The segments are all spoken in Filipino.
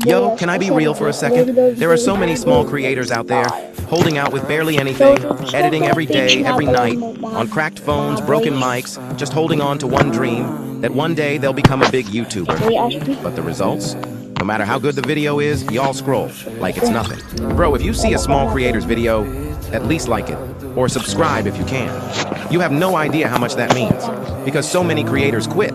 Yo, can I be real for a second? There are so many small creators out there, holding out with barely anything, editing every day, every night, on cracked phones, broken mics, just holding on to one dream, that one day they'll become a big YouTuber. But the results? No matter how good the video is, y'all scroll, like it's nothing. Bro, if you see a small creator's video, at least like it, or subscribe if you can. You have no idea how much that means, because so many creators quit.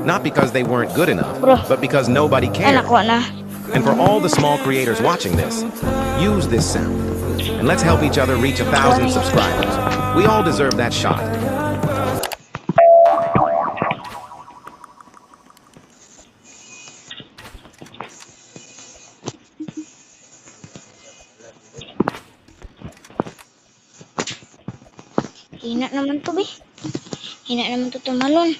Not because they weren't good enough, but because nobody cared. And for all the small creators watching this, use this sound. And let's help each other reach 1,000 subscribers. We all deserve that shot. Hina naman to, be. Hina naman to tumalon.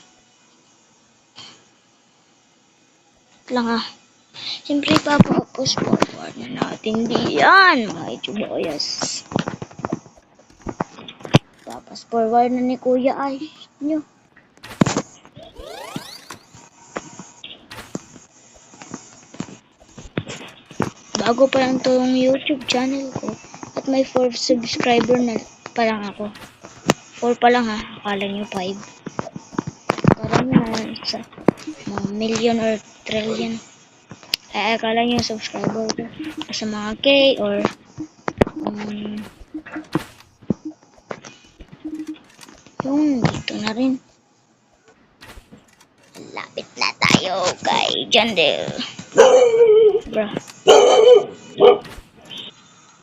Lang ah. Siyempre, papa-post forward na natin diyan, mga ituboyas. Papas forward na ni Kuya ay nyo. Bago pa lang tong YouTube channel ko at may 4 subscriber na pa lang ako. 4 pa lang ha, akala nyo 5. Akala nyo na sa mga million or trillion. Ay, akala nyo subscriber ko sa mga K or yung dito na rin. Lapit na tayo kay Jandel. Bro.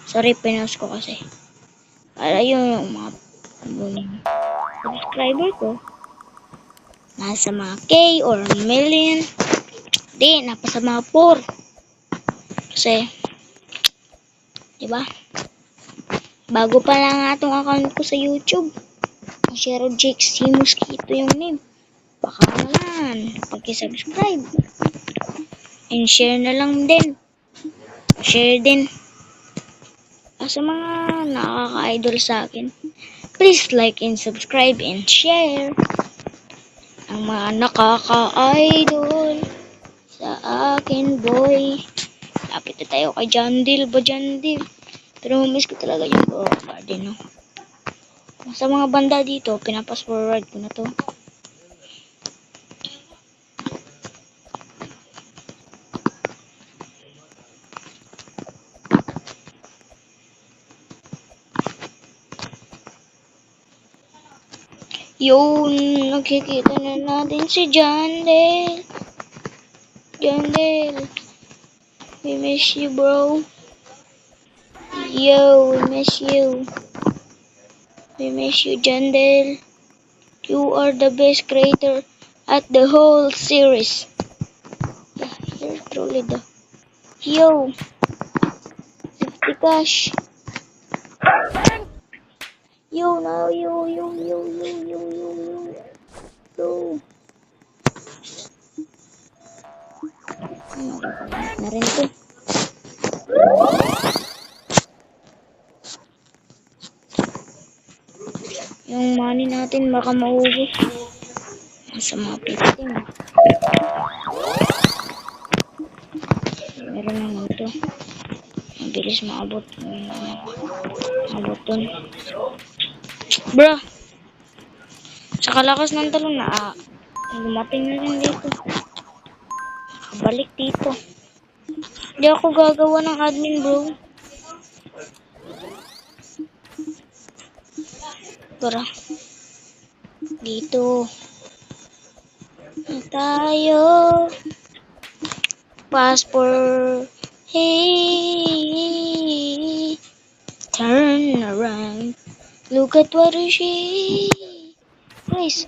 Sorry, pinost ko kasi. Para yung mga subscriber ko nasa mga K or million. Di, napasa mga 4. Kasi, diba? Bago pa lang atong account ko sa YouTube. Shero Jake C. Mosquito yung name. Baka naman, pag-subscribe. And share na lang din. Share din. Sa mga nakaka-idol sa akin, please like and subscribe and share. Ang mga nakaka-idol sa akin, boy. Lapit na tayo kay Jandil ba, Jandil? Pero miss ko talaga yung garden, no? Sa mga banda dito, pinapas forward ko na to. Yun, nakikita na natin si Jandel. Jandel, we miss you, bro. Yo, we miss you. We miss you, Jandel. You are the best creator at the whole series. Yeah, you're truly the... Yo, 50 cash. Yo, now, yo. Na rin to. Yung money natin baka maubos. Nasa mga 15. Meron naman to. Mabilis maabot. Maabot dun. Bro. Sa kalakas ng talon na lumating na rin dito. Nakabalik dito. Hindi ako gagawa ng admin, bro. Tara. Dito. Tayo. Passport. Hey. Turn around. Look at what she. Guys.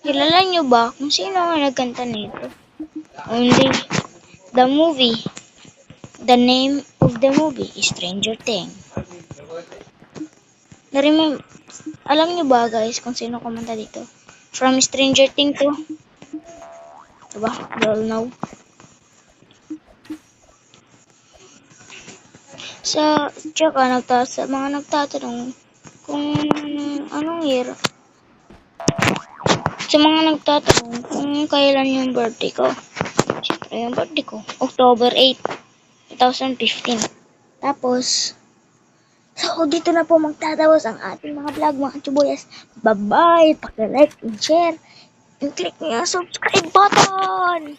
Kilala nyo ba kung sino ang nagkanta nito? Only the movie. The name of the movie is Stranger Things. Alam nyo ba guys kung sino kumanta dito? From Stranger Things to. Diba? You all know. Sa mga nagtatanong kung anong year. Sa mga nagtatanong kung kailan yung birthday ko. Siyempre yung birthday ko. October 8, 2015. Tapos, so dito na po magtatapos ang ating mga vlog mga chubuyas. Bye-bye! Paki-like and share. And click niyo ang subscribe button!